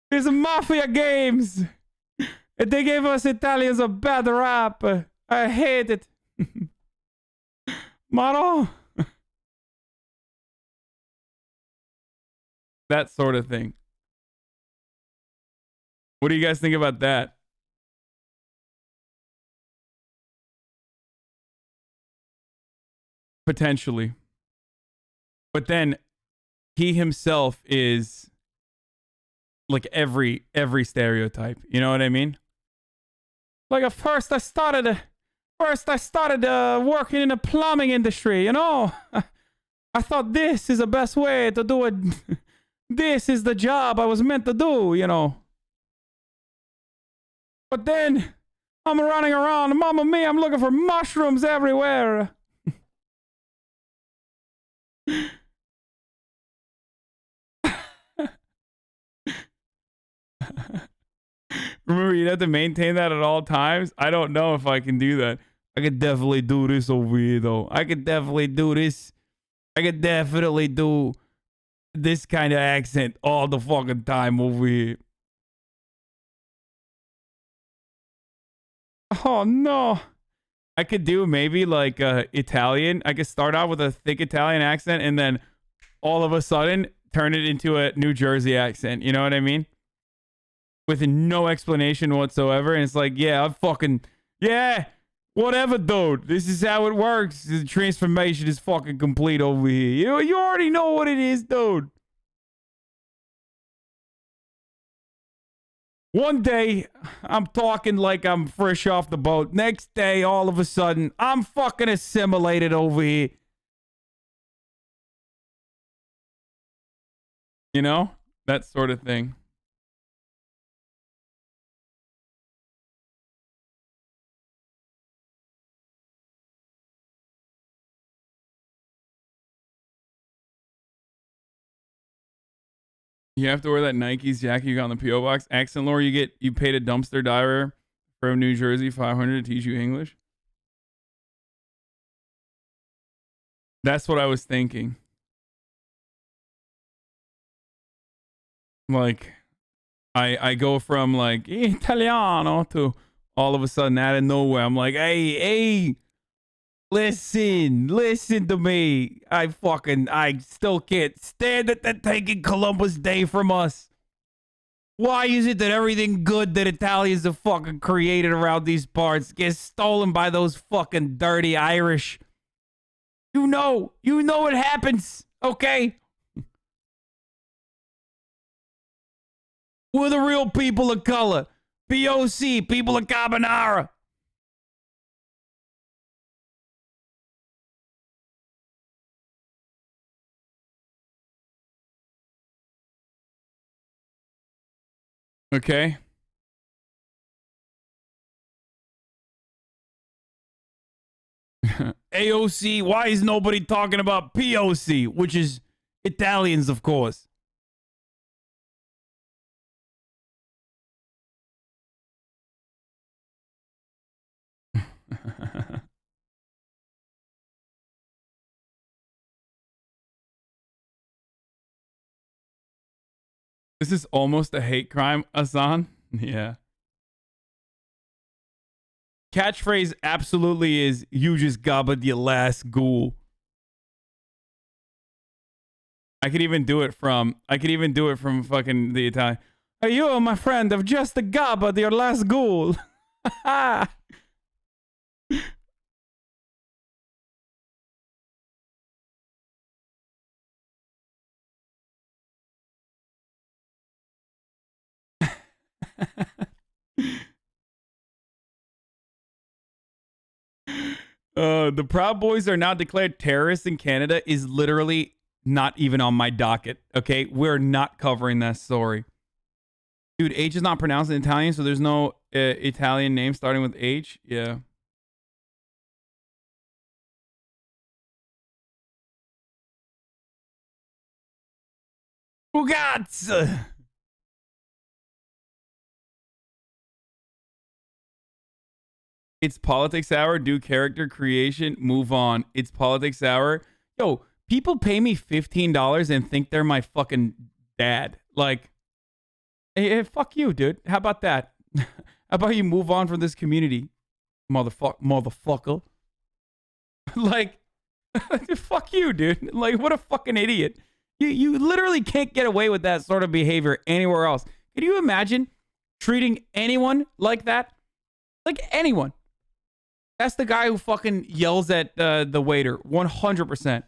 These mafia games. They gave us Italians a bad rap. I hate it. Maro. That sort of thing. What do you guys think about that? Potentially. But then he himself is like every stereotype. You know what I mean? Like at first I started working in the plumbing industry, you know? I thought this is the best way to do it. This is the job I was meant to do, you know? But then I'm running around, mamma mia, I'm looking for mushrooms everywhere. Remember, you'd have to maintain that at all times. I don't know if I can do that. I could definitely do this over here, though. I could definitely do this. I could definitely do this kind of accent all the fucking time over here. Oh, no. I could do maybe like Italian. I could start out with a thick Italian accent and then all of a sudden turn it into a New Jersey accent. You know what I mean? With no explanation whatsoever. And it's like, yeah, whatever, dude. This is how it works. The transformation is fucking complete over here. You already know what it is, dude. One day, I'm talking like I'm fresh off the boat. Next day, all of a sudden, I'm fucking assimilated over here. You know? That sort of thing. You have to wear that Nike's jacket you got in the P.O. box. Accent lore, you paid a dumpster diver from New Jersey $500 to teach you English. That's what I was thinking. Like, I go from like Italiano to all of a sudden out of nowhere, I'm like, hey, listen to me. I still can't stand that they're taking Columbus Day from us. Why is it that everything good that Italians have fucking created around these parts gets stolen by those fucking dirty Irish? You know what happens, okay? We're the real people of color. POC, people of carbonara. Okay. AOC, why is nobody talking about POC, which is Italians, of course? This is almost a hate crime, Asan. Yeah. catchphrase absolutely is "You just gobbled your last ghoul." I could even do it from fucking the Italian. Hey, you, my friend, have just gobbled your last ghoul. The Proud Boys are now declared terrorists in Canada is literally not even on my docket. Okay, we're not covering that story. Dude, H is not pronounced in Italian, so there's no Italian name starting with H. Yeah. Ragazzi! It's politics hour. Do character creation. Move on. It's politics hour. Yo, people pay me $15 and think they're my fucking dad. Like, hey, fuck you, dude. How about that? How about you move on from this community, motherfucker? Like, fuck you, dude. Like, what a fucking idiot. You literally can't get away with that sort of behavior anywhere else. Can you imagine treating anyone like that? Like anyone. That's the guy who fucking yells at the waiter. 100%.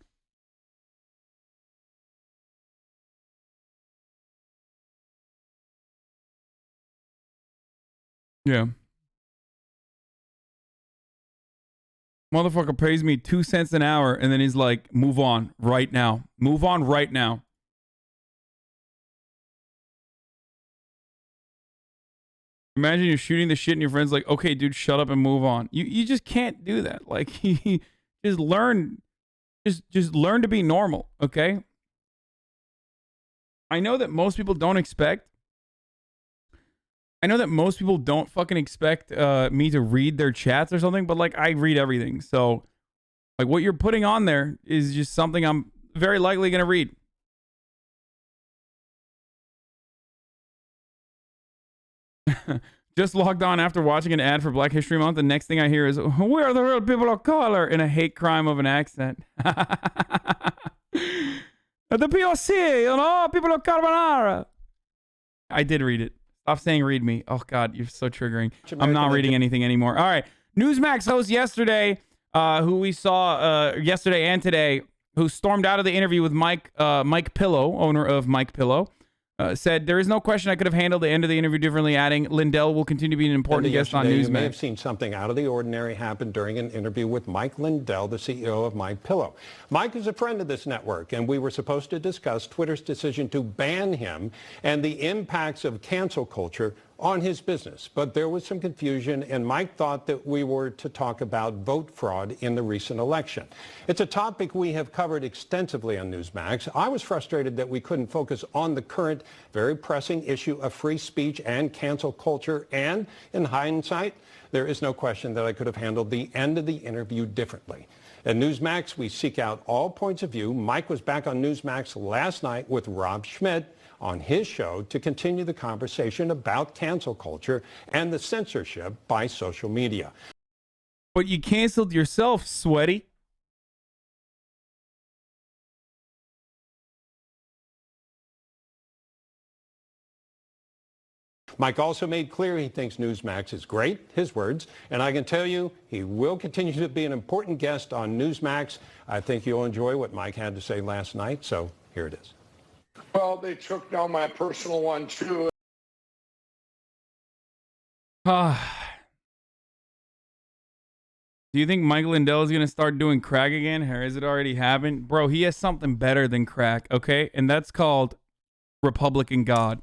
Yeah. Motherfucker pays me 2 cents an hour and then he's like, move on right now. Move on right now. Imagine you're shooting the shit and your friend's like, okay, dude, shut up and move on. You just can't do that. Like, just learn to be normal, okay? I know that most people don't fucking expect me to read their chats or something, but like I read everything. So like what you're putting on there is just something I'm very likely going to read. Just logged on after watching an ad for Black History Month. The next thing I hear is, "We are the real people of color," in a hate crime of an accent. The POC, you know, people of carbonara. I did read it. Stop saying read me. Oh, God, you're so triggering. I'm not reading anything anymore. All right. Newsmax host yesterday, who we saw yesterday and today, who stormed out of the interview with Mike Pillow, owner of Mike Pillow, said, "There is no question I could have handled the end of the interview differently," adding, "Lindell will continue to be an important guest on Newsmax." You may have seen something out of the ordinary happen during an interview with Mike Lindell, the CEO of Mike Pillow. Mike is a friend of this network, and we were supposed to discuss Twitter's decision to ban him and the impacts of cancel culture on his business. But there was some confusion, and Mike thought that we were to talk about vote fraud in the recent election. It's a topic we have covered extensively on Newsmax. I was frustrated that we couldn't focus on the current, very pressing issue of free speech and cancel culture, and in hindsight, there is no question that I could have handled the end of the interview differently. At Newsmax, we seek out all points of view. Mike was back on Newsmax last night with Rob Schmidt on his show to continue the conversation about cancel culture and the censorship by social media. But you canceled yourself, sweaty. Mike also made clear he thinks Newsmax is great, his words, and I can tell you he will continue to be an important guest on Newsmax. I think you'll enjoy what Mike had to say last night, so here it is. Well, they took down my personal one, too. Do you think Mike Lindell is going to start doing crack again, or has it already happened? Bro, he has something better than crack, okay? And that's called Republican God.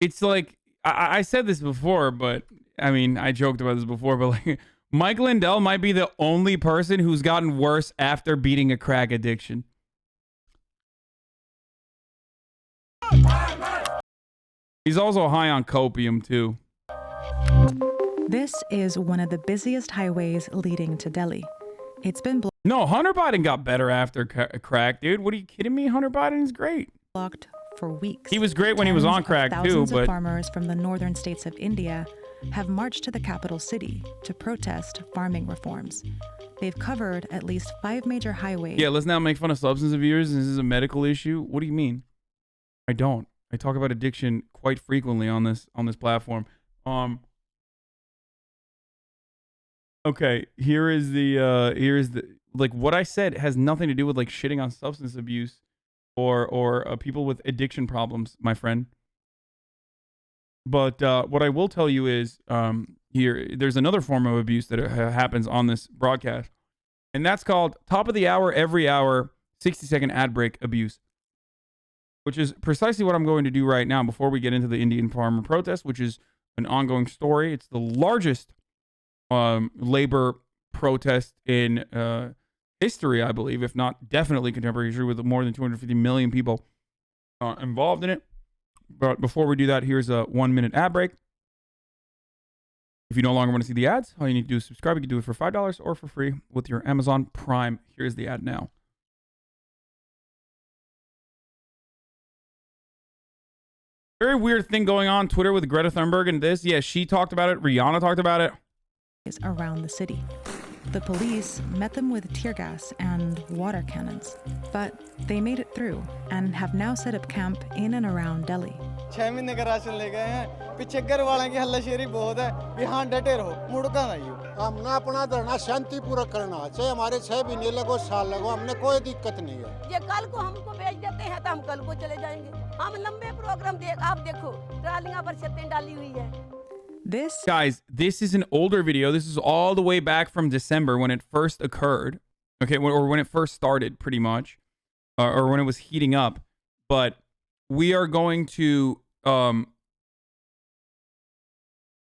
It's like, I said this before, but I mean, I joked about this before, but like, Mike Lindell might be the only person who's gotten worse after beating a crack addiction. He's also high on copium, too. This is one of the busiest highways leading to Delhi. It's been No, Hunter Biden got better after crack, dude. What are you kidding me? Hunter Biden is great. Blocked for weeks. He was great when he was on crack, too, thousands but of farmers from the northern states of India have marched to the capital city to protest farming reforms. They've covered at least 5 major highways. yeah, let's now make fun of substance abusers. This is a medical issue. What do you mean? I don't. I talk about addiction quite frequently on this platform. Okay, here is the like what I said has nothing to do with like shitting on substance abuse or people with addiction problems, my friend. But what I will tell you is there's another form of abuse that happens on this broadcast, and that's called top of the hour, every hour, 60-second ad break abuse, which is precisely what I'm going to do right now before we get into the Indian farmer protest, which is an ongoing story. It's the largest labor protest in history, I believe, if not definitely contemporary history, with more than 250 million people involved in it. But before we do that, here's a 1-minute ad break. If you no longer want to see the ads, all you need to do is subscribe. You can do it for $5 or for free with your Amazon Prime. Here's the ad now. Very weird thing going on Twitter with Greta Thunberg and this. Yeah, she talked about it. Rihanna talked about it. Around the city. The police met them with tear gas and water cannons, but they made it through and have now set up camp in and around Delhi. 6 महीने का ration ले गए हैं पीछे घर वालों की हल्लाशेरी बहुत है कि हाँ डटे रहो मुड़का नहीं हो हमने अपना धरना शांतिपूर्वक करना चाहे हमारे 6 महीने लगो साल लगो हमने कोई दिक्कत नहीं है ये कल को हमको भेज देते हैं तो हम कल को चले जाएंगे हम लंबे प्रोग्राम आप देखो ट्रालियां पर छतें डाली हुई है. Guys, this is an older video. This is all the way back from December when it first occurred. Okay, or when it first started, pretty much. Or when it was heating up. But we are going to... I'm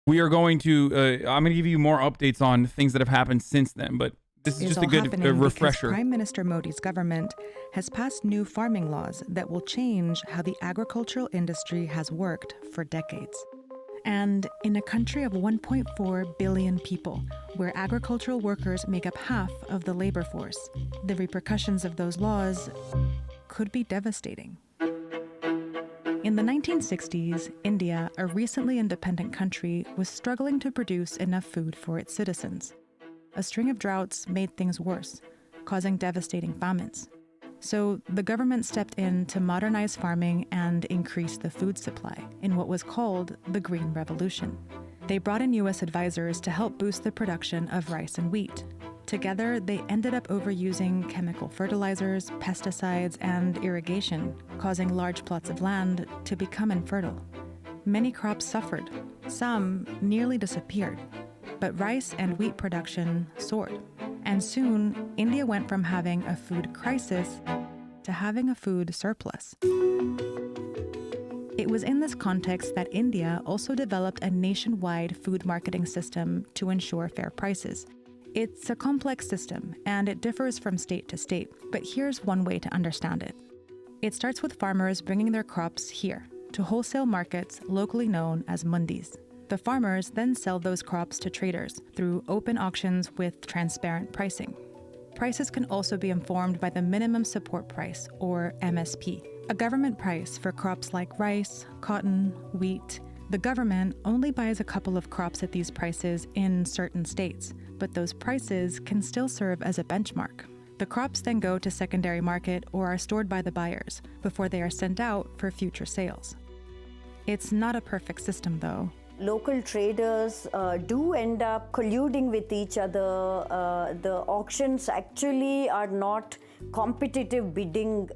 going to give you more updates on things that have happened since then. But this is just a good refresher. Prime Minister Modi's government has passed new farming laws that will change how the agricultural industry has worked for decades. And in a country of 1.4 billion people, where agricultural workers make up half of the labor force, the repercussions of those laws could be devastating. In the 1960s, India, a recently independent country, was struggling to produce enough food for its citizens. A string of droughts made things worse, causing devastating famines. So the government stepped in to modernize farming and increase the food supply in what was called the Green Revolution. They brought in U.S. advisors to help boost the production of rice and wheat. Together, they ended up overusing chemical fertilizers, pesticides, and irrigation, causing large plots of land to become infertile. Many crops suffered. Some nearly disappeared. But rice and wheat production soared. And soon, India went from having a food crisis to having a food surplus. It was in this context that India also developed a nationwide food marketing system to ensure fair prices. It's a complex system, and it differs from state to state, but here's one way to understand it. It starts with farmers bringing their crops here, to wholesale markets locally known as mundis. The farmers then sell those crops to traders through open auctions with transparent pricing. Prices can also be informed by the minimum support price, or MSP, a government price for crops like rice, cotton, wheat. The government only buys a couple of crops at these prices in certain states, but those prices can still serve as a benchmark. The crops then go to secondary market or are stored by the buyers before they are sent out for future sales. It's not a perfect system, though. Local traders do end up colluding with each other. The auctions actually are not competitive bidding.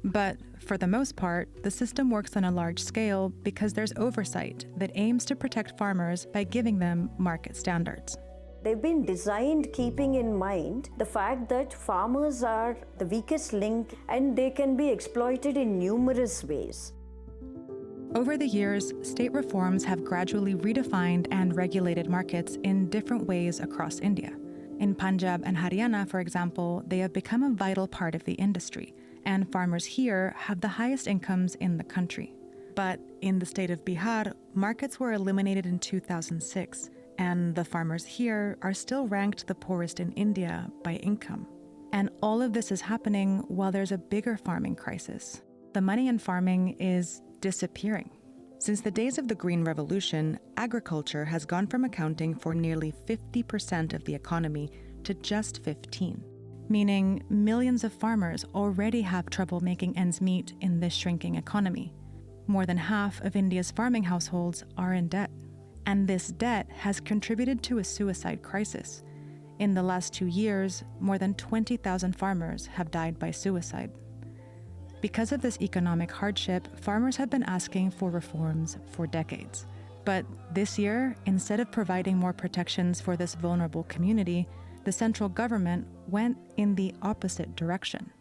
But for the most part, the system works on a large scale because there's oversight that aims to protect farmers by giving them market standards. They've been designed keeping in mind the fact that farmers are the weakest link and they can be exploited in numerous ways. Over the years, state reforms have gradually redefined and regulated markets in different ways across India. In Punjab and Haryana, for example, they have become a vital part of the industry, and farmers here have the highest incomes in the country. But in the state of Bihar, markets were eliminated in 2006, and the farmers here are still ranked the poorest in India by income. And all of this is happening while there's a bigger farming crisis. the money in farming is disappearing. Since the days of the Green Revolution, agriculture has gone from accounting for nearly 50% of the economy to just 15%, meaning millions of farmers already have trouble making ends meet in this shrinking economy. More than half of India's farming households are in debt, and this debt has contributed to a suicide crisis. In the last 2 years, more than 20,000 farmers have died by suicide. Because of this economic hardship, farmers have been asking for reforms for decades. But this year, instead of providing more protections for this vulnerable community, the central government went in the opposite direction.